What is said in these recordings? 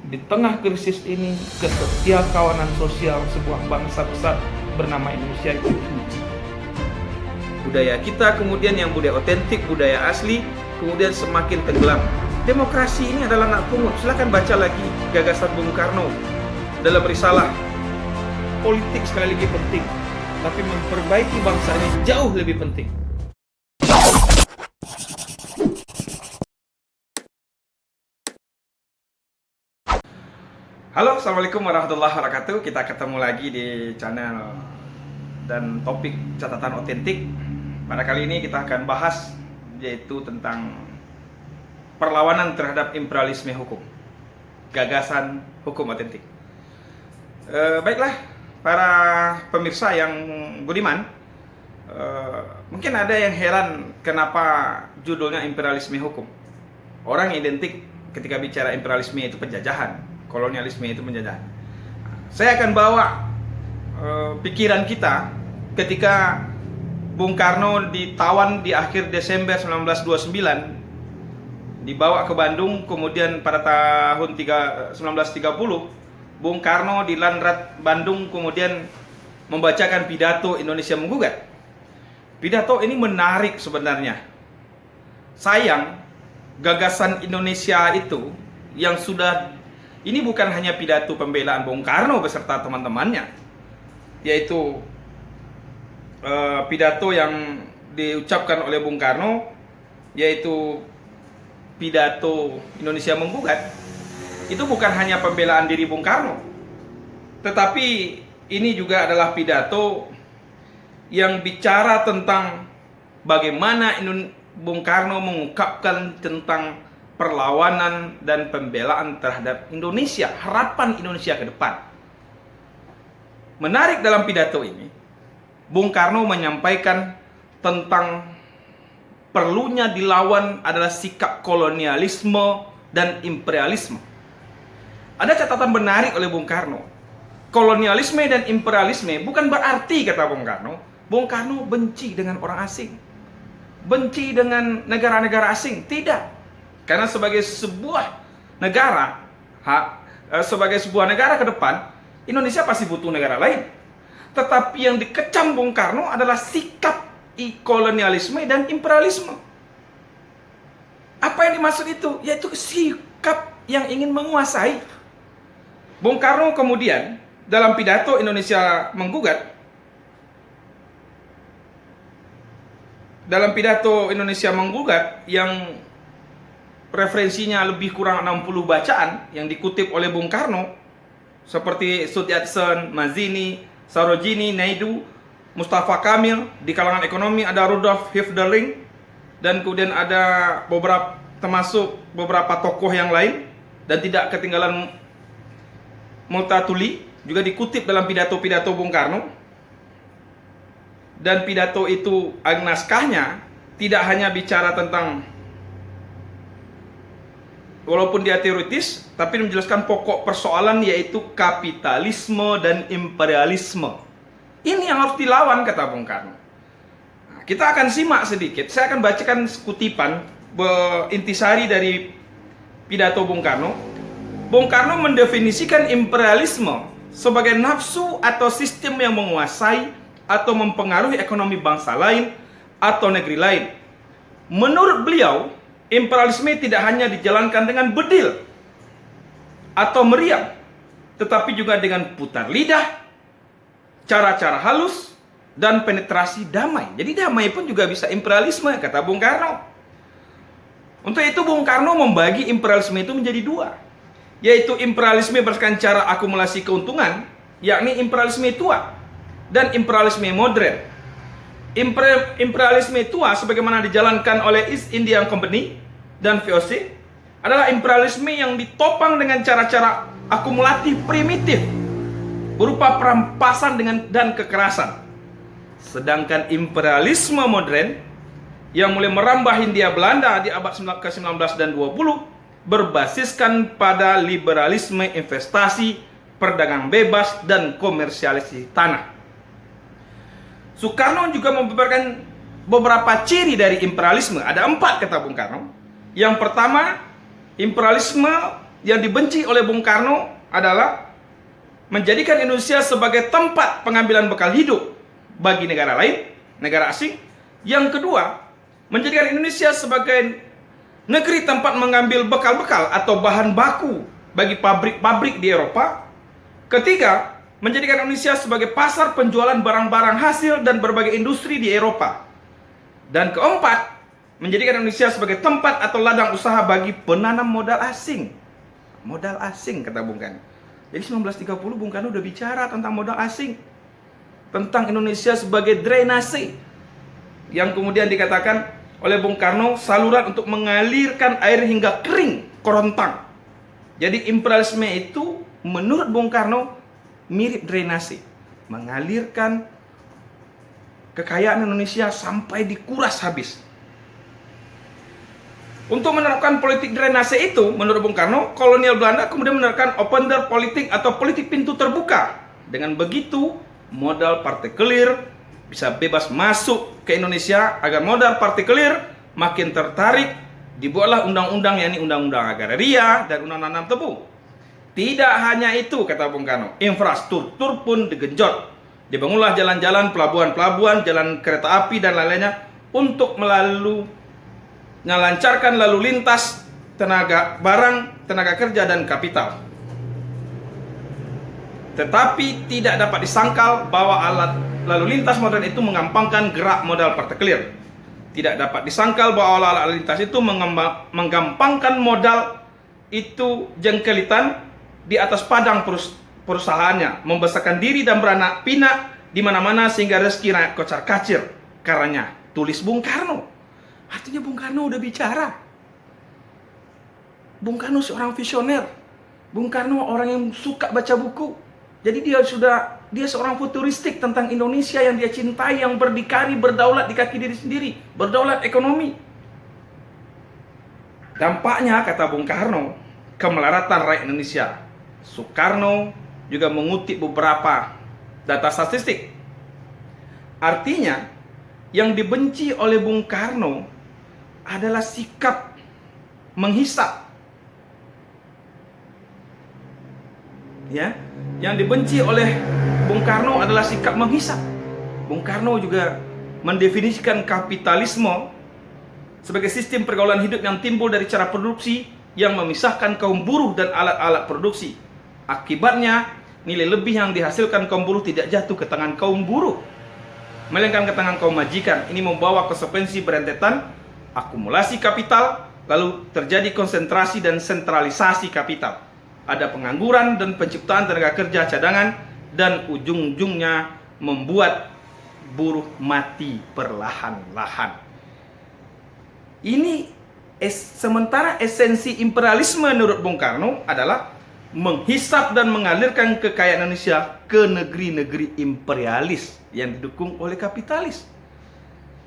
di tengah krisis ini kesetiakawanan sosial sebuah bangsa besar bernama Indonesia itu diuji. Budaya kita kemudian yang budaya otentik, budaya asli, kemudian semakin tenggelam. Demokrasi ini adalah anak pungut. Silakan baca lagi gagasan Bung Karno dalam risalah. Politik sekali lagi penting, tapi memperbaiki bangsa ini jauh lebih penting. Halo, Assalamualaikum warahmatullahi wabarakatuh. Kita ketemu lagi di channel dan topik catatan otentik. Pada kali ini kita akan bahas yaitu tentang perlawanan terhadap imperialisme hukum, gagasan hukum otentik. Baiklah, para pemirsa yang budiman, mungkin ada yang heran kenapa judulnya imperialisme hukum. Orang identik ketika bicara imperialisme itu penjajahan, kolonialisme itu penjajahan. Saya akan bawa pikiran kita ketika Bung Karno ditawan di akhir Desember 1929, dibawa ke Bandung, kemudian pada tahun 1930 Bung Karno di Landrat Bandung kemudian membacakan pidato Indonesia Menggugat. Pidato ini menarik sebenarnya. Sayang, gagasan Indonesia itu yang sudah, ini bukan hanya pidato pembelaan Bung Karno beserta teman-temannya, yaitu pidato yang diucapkan oleh Bung Karno, yaitu pidato Indonesia Menggugat. Itu bukan hanya pembelaan diri Bung Karno, tetapi ini juga adalah pidato yang bicara tentang bagaimana Bung Karno mengungkapkan tentang perlawanan dan pembelaan terhadap Indonesia, harapan Indonesia ke depan. Menarik dalam pidato ini, Bung Karno menyampaikan tentang perlunya dilawan adalah sikap kolonialisme dan imperialisme. Ada catatan menarik oleh Bung Karno. Kolonialisme dan imperialisme bukan berarti, kata Bung Karno benci dengan orang asing, benci dengan negara-negara asing. Tidak. Karena sebagai sebuah negara, sebagai sebuah negara ke depan, Indonesia pasti butuh negara lain. Tetapi yang dikecam Bung Karno adalah sikap kolonialisme dan imperialisme. Apa yang dimaksud itu? Yaitu sikap yang ingin menguasai. Bung Karno kemudian dalam pidato Indonesia Menggugat, yang referensinya lebih kurang 60 bacaan yang dikutip oleh Bung Karno, seperti Sutyatsen, Mazzini, Sarojini, Naidu, Mustafa Kamil. Di kalangan ekonomi ada Rudolf Hilferding, dan kemudian ada termasuk beberapa tokoh yang lain, dan tidak ketinggalan Multatuli juga dikutip dalam pidato-pidato Bung Karno. Dan pidato itu, naskahnya tidak hanya bicara tentang, walaupun dia teoritis, tapi menjelaskan pokok persoalan, yaitu kapitalisme dan imperialisme. Ini yang harus dilawan, kata Bung Karno. Nah, kita akan simak sedikit. Saya akan bacakan kutipan intisari dari pidato Bung Karno. Bung Karno mendefinisikan imperialisme sebagai nafsu atau sistem yang menguasai atau mempengaruhi ekonomi bangsa lain atau negeri lain. Menurut beliau, imperialisme tidak hanya dijalankan dengan bedil atau meriam, tetapi juga dengan putar lidah, cara-cara halus, dan penetrasi damai. Jadi damai pun juga bisa imperialisme, kata Bung Karno. Untuk itu Bung Karno membagi imperialisme itu menjadi dua, yaitu imperialisme berdasarkan cara akumulasi keuntungan, yakni imperialisme tua, dan imperialisme modern. Imperialisme tua sebagaimana dijalankan oleh East India Company dan VOC adalah imperialisme yang ditopang dengan cara-cara akumulatif primitif berupa perampasan dan kekerasan. Sedangkan imperialisme modern yang mulai merambah Hindia Belanda di abad ke-19 dan 20 berbasiskan pada liberalisme investasi, perdagangan bebas, dan komersialisasi tanah. Soekarno juga membeberkan beberapa ciri dari imperialisme. Ada 4, kata Bung Karno. Yang pertama, imperialisme yang dibenci oleh Bung Karno adalah menjadikan Indonesia sebagai tempat pengambilan bekal hidup bagi negara lain, negara asing. Yang kedua, menjadikan Indonesia sebagai negeri tempat mengambil bekal-bekal atau bahan baku bagi pabrik-pabrik di Eropa. Ketiga, menjadikan Indonesia sebagai pasar penjualan barang-barang hasil dan berbagai industri di Eropa. Dan keempat, menjadikan Indonesia sebagai tempat atau ladang usaha bagi penanam modal asing. Modal asing, kata Bung Karno. Jadi 1930 Bung Karno udah bicara tentang modal asing, tentang Indonesia sebagai drainase, yang kemudian dikatakan oleh Bung Karno saluran untuk mengalirkan air hingga kering, kerontang. Jadi imperialisme itu menurut Bung Karno mirip drainase, mengalirkan kekayaan Indonesia sampai dikuras habis. Untuk menerapkan politik drainase itu, menurut Bung Karno, kolonial Belanda kemudian menerapkan open door politik atau politik pintu terbuka. Dengan begitu, modal partikelir bisa bebas masuk ke Indonesia. Agar modal partikelir makin tertarik, dibuatlah undang-undang, yakni Undang-Undang Agraria dan Undang-Undang Nanam Tebu. Tidak hanya itu, kata Bung Karno, infrastruktur pun digenjot. Dibangunlah jalan-jalan, pelabuhan-pelabuhan, jalan kereta api dan lain-lainnya untuk melancarkan lalu lintas tenaga barang, tenaga kerja dan kapital. Tetapi tidak dapat disangkal bahwa alat lalu lintas modern itu mengampangkan gerak modal partikelir. Tidak dapat disangkal bahwa alat lalu lintas itu menggampangkan modal itu jengkelitan di atas padang perusahaannya, membesarkan diri dan beranak pinak di mana-mana sehingga rezeki naik kocar-kacir. Karenanya, tulis Bung Karno. Artinya Bung Karno udah bicara. Bung Karno seorang visioner. Bung Karno orang yang suka baca buku. Jadi dia seorang futuristik tentang Indonesia yang dia cintai, yang berdikari, berdaulat di kaki diri sendiri, berdaulat ekonomi. Dampaknya, kata Bung Karno, kemelaratan rakyat Indonesia. Soekarno juga mengutip beberapa data statistik. Artinya, yang dibenci oleh Bung Karno adalah sikap menghisap. Ya, yang dibenci oleh Bung Karno adalah sikap menghisap. Bung Karno juga mendefinisikan kapitalisme sebagai sistem pergaulan hidup yang timbul dari cara produksi yang memisahkan kaum buruh dan alat-alat produksi. Akibatnya, nilai lebih yang dihasilkan kaum buruh tidak jatuh ke tangan kaum buruh, melainkan ke tangan kaum majikan. Ini membawa konsekuensi berentetan akumulasi kapital, lalu terjadi konsentrasi dan sentralisasi kapital. Ada pengangguran dan penciptaan tenaga kerja cadangan, dan ujung-ujungnya membuat buruh mati perlahan-lahan. Ini sementara esensi imperialisme menurut Bung Karno adalah menghisap dan mengalirkan kekayaan Indonesia ke negeri-negeri imperialis yang didukung oleh kapitalis.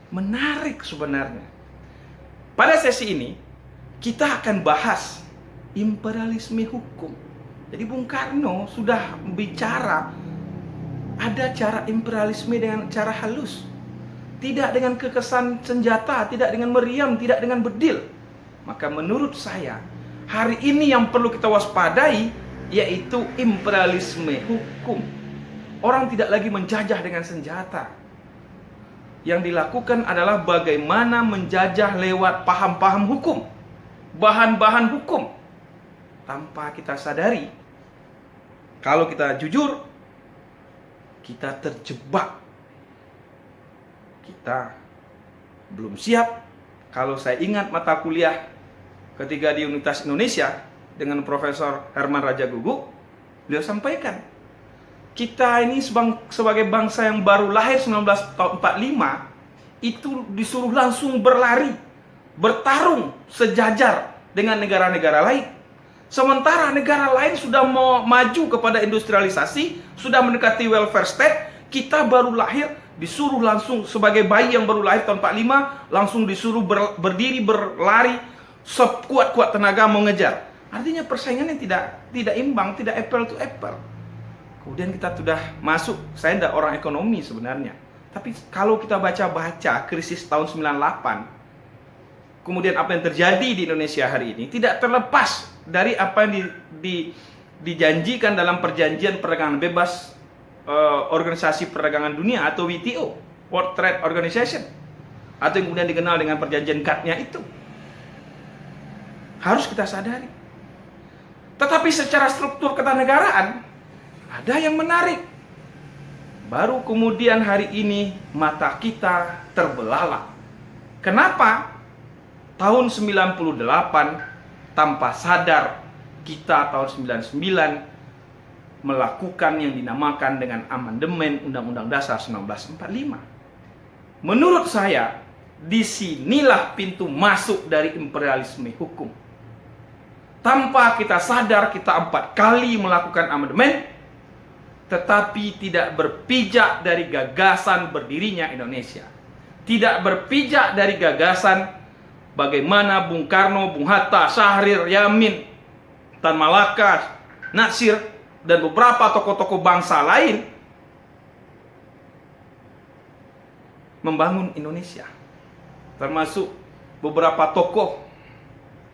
Menarik sebenarnya. Pada sesi ini kita akan bahas imperialisme hukum. Jadi Bung Karno sudah bicara ada cara imperialisme dengan cara halus. Tidak dengan kekesan senjata, tidak dengan meriam, tidak dengan bedil. Maka menurut saya, hari ini yang perlu kita waspadai yaitu imperialisme hukum. Orang tidak lagi menjajah dengan senjata. Yang dilakukan adalah bagaimana menjajah lewat paham-paham hukum, bahan-bahan hukum. Tanpa kita sadari, kalau kita jujur, kita terjebak. Kita belum siap. Kalau saya ingat mata kuliah ketika di Universitas Indonesia dengan Profesor Herman Rajagugu, beliau sampaikan, kita ini sebagai bangsa yang baru lahir 1945 itu disuruh langsung berlari, bertarung sejajar dengan negara-negara lain. Sementara negara lain sudah mau maju kepada industrialisasi, sudah mendekati welfare state, kita baru lahir disuruh langsung sebagai bayi yang baru lahir tahun 45 langsung disuruh berdiri berlari sekuat-kuat tenaga mengejar. Artinya persaingannya tidak imbang, tidak apple to apple. Kemudian kita sudah masuk, saya tidak orang ekonomi sebenarnya, tapi kalau kita baca-baca krisis tahun 98, kemudian apa yang terjadi di Indonesia hari ini tidak terlepas dari apa yang dijanjikan dalam perjanjian perdagangan bebas Organisasi Perdagangan Dunia atau WTO, World Trade Organization, atau yang kemudian dikenal dengan perjanjian GATT-nya itu. Harus kita sadari. Tetapi secara struktur ketatanegaraan ada yang menarik. Baru kemudian hari ini mata kita terbelalak. Kenapa? Tahun 98 tanpa sadar kita tahun 99 melakukan yang dinamakan dengan amandemen Undang-Undang Dasar 1945. Menurut saya, disinilah pintu masuk dari imperialisme hukum. Tanpa kita sadar, kita 4 kali melakukan amandemen, tetapi tidak berpijak dari gagasan berdirinya Indonesia. Tidak berpijak dari gagasan bagaimana Bung Karno, Bung Hatta, Syahrir, Yamin, Tan Malaka, Natsir, dan beberapa tokoh-tokoh bangsa lain membangun Indonesia. Termasuk beberapa tokoh,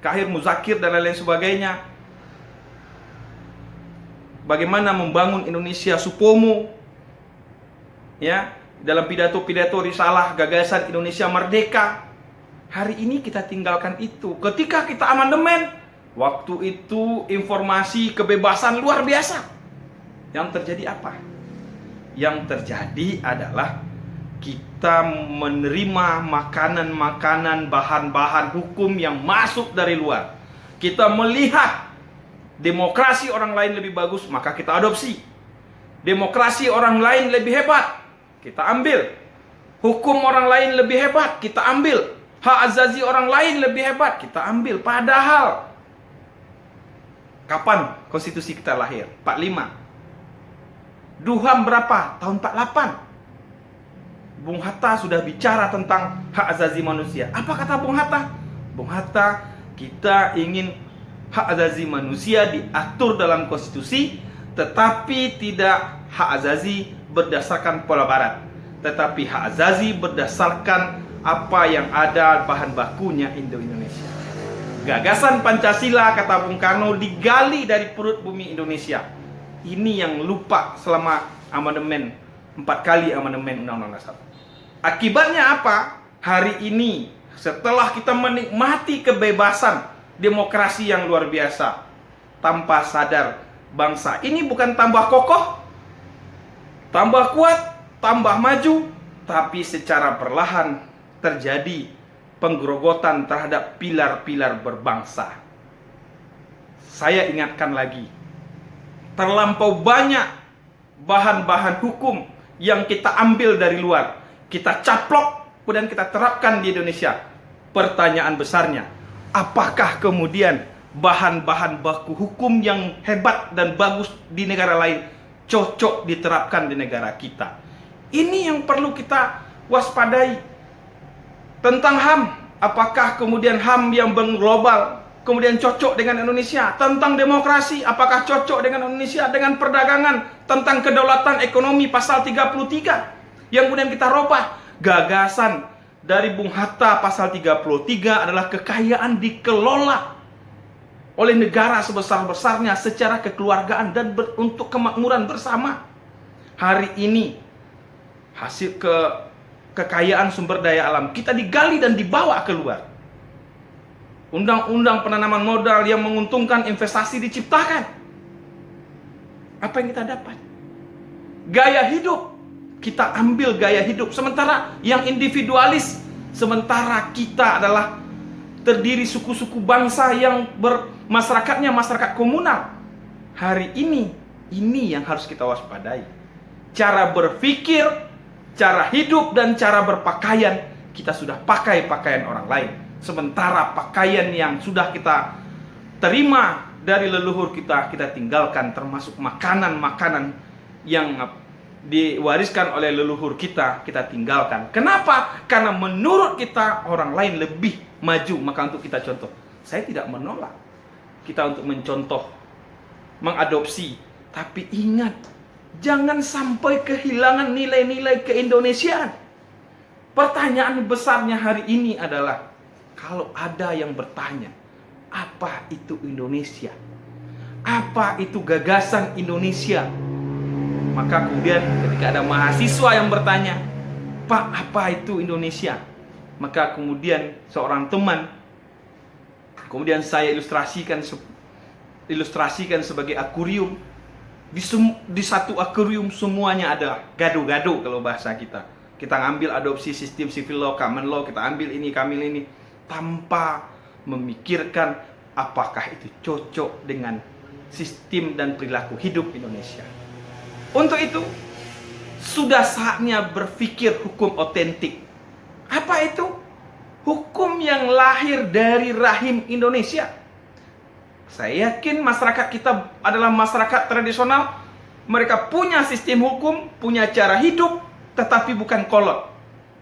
Kahir Muzakir dan lain-lain sebagainya. Bagaimana membangun Indonesia Supomo, ya, dalam pidato-pidato risalah gagasan Indonesia Merdeka. Hari ini kita tinggalkan itu. Ketika kita amandemen, waktu itu informasi kebebasan luar biasa. Yang terjadi apa? Yang terjadi adalah kita menerima makanan-makanan, bahan-bahan hukum yang masuk dari luar. Kita melihat demokrasi orang lain lebih bagus, maka kita adopsi. Demokrasi orang lain lebih hebat, kita ambil. Hukum orang lain lebih hebat, kita ambil. Hak azazi orang lain lebih hebat, kita ambil. Padahal kapan konstitusi kita lahir? 45. Duham berapa? Tahun 48. Bung Hatta sudah bicara tentang hak azazi manusia. Apa kata Bung Hatta? Bung Hatta, kita ingin hak azazi manusia diatur dalam konstitusi, tetapi tidak hak azazi berdasarkan pola barat, tetapi hak azazi berdasarkan apa yang ada bahan bakunya Indo-Indonesia. Gagasan Pancasila, kata Bung Karno, digali dari perut bumi Indonesia. Ini yang lupa selama amandemen, 4 kali amandemen Undang-Undang Dasar. Akibatnya apa? Hari ini setelah kita menikmati kebebasan demokrasi yang luar biasa, tanpa sadar bangsa ini bukan tambah kokoh, tambah kuat, tambah maju, tapi secara perlahan terjadi penggerogotan terhadap pilar-pilar berbangsa. Saya ingatkan lagi, terlampau banyak bahan-bahan hukum yang kita ambil dari luar, kita caplok, kemudian kita terapkan di Indonesia. Pertanyaan besarnya, apakah kemudian bahan-bahan baku hukum yang hebat dan bagus di negara lain cocok diterapkan di negara kita? Ini yang perlu kita waspadai. Tentang HAM, apakah kemudian HAM yang global kemudian cocok dengan Indonesia? Tentang demokrasi, apakah cocok dengan Indonesia? Dengan perdagangan, tentang kedaulatan ekonomi pasal 33 yang kemudian kita robah. Gagasan dari Bung Hatta pasal 33 adalah kekayaan dikelola oleh negara sebesar-besarnya secara kekeluargaan dan untuk kemakmuran bersama. Hari ini hasil kekayaan sumber daya alam kita digali dan dibawa keluar. Undang-undang penanaman modal yang menguntungkan investasi diciptakan. Apa yang kita dapat? Gaya hidup. Kita ambil gaya hidup. Sementara yang individualis, sementara kita adalah terdiri suku-suku bangsa yang masyarakatnya masyarakat komunal. Hari ini yang harus kita waspadai. Cara berpikir, cara hidup, dan cara berpakaian, kita sudah pakai pakaian orang lain. Sementara pakaian yang sudah kita terima dari leluhur kita, kita tinggalkan, termasuk makanan-makanan yang diwariskan oleh leluhur kita tinggalkan. Kenapa? Karena menurut kita orang lain lebih maju, maka untuk kita contoh. Saya tidak menolak kita untuk mencontoh, mengadopsi, tapi ingat, jangan sampai kehilangan nilai-nilai keindonesiaan. Pertanyaan besarnya hari ini adalah, kalau ada yang bertanya, apa itu Indonesia? Apa itu gagasan Indonesia? Maka kemudian ketika ada mahasiswa yang bertanya, Pak, apa itu Indonesia? Maka kemudian seorang teman, kemudian saya ilustrasikan sebagai akuarium. Di satu akuarium semuanya ada gado-gado kalau bahasa kita. Kita ngambil adopsi sistem civil law, common law, kita ambil ini, tanpa memikirkan apakah itu cocok dengan sistem dan perilaku hidup Indonesia. Untuk itu, sudah saatnya berpikir hukum otentik. Apa itu? Hukum yang lahir dari rahim Indonesia. Saya yakin masyarakat kita adalah masyarakat tradisional. Mereka punya sistem hukum, punya cara hidup, tetapi bukan kolot.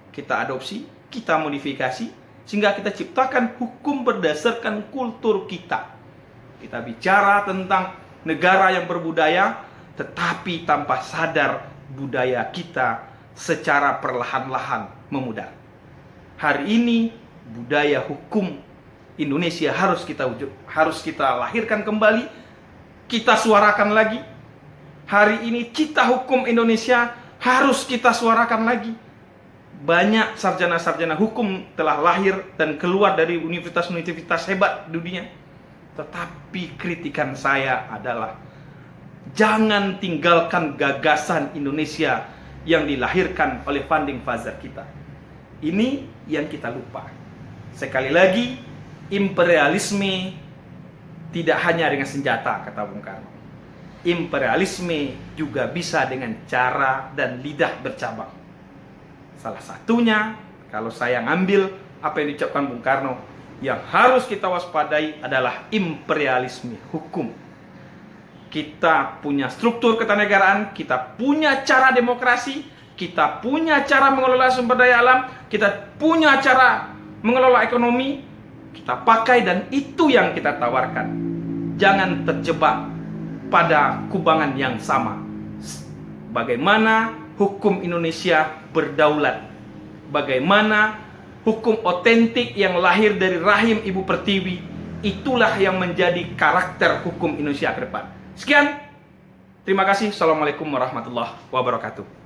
Kita adopsi, kita modifikasi, sehingga kita ciptakan hukum berdasarkan kultur kita. Kita bicara tentang negara yang berbudaya, tetapi tanpa sadar budaya kita secara perlahan-lahan memudar. Hari ini budaya hukum Indonesia harus kita lahirkan kembali, kita suarakan lagi. Hari ini cita hukum Indonesia harus kita suarakan lagi. Banyak sarjana-sarjana hukum telah lahir dan keluar dari universitas-universitas hebat dunia. Tetapi kritikan saya adalah jangan tinggalkan gagasan Indonesia yang dilahirkan oleh founding father kita. Ini yang kita lupa. Sekali lagi, imperialisme tidak hanya dengan senjata, kata Bung Karno. Imperialisme juga bisa dengan cara dan lidah bercabang. Salah satunya, kalau saya ngambil apa yang diucapkan Bung Karno, yang harus kita waspadai adalah imperialisme hukum. Kita punya struktur ketatanegaraan, kita punya cara demokrasi, kita punya cara mengelola sumber daya alam, kita punya cara mengelola ekonomi, kita pakai dan itu yang kita tawarkan. Jangan terjebak pada kubangan yang sama. Bagaimana hukum Indonesia berdaulat? Bagaimana hukum otentik yang lahir dari rahim Ibu Pertiwi? Itulah yang menjadi karakter hukum Indonesia ke depan. Sekian, terima kasih. Assalamualaikum warahmatullahi wabarakatuh.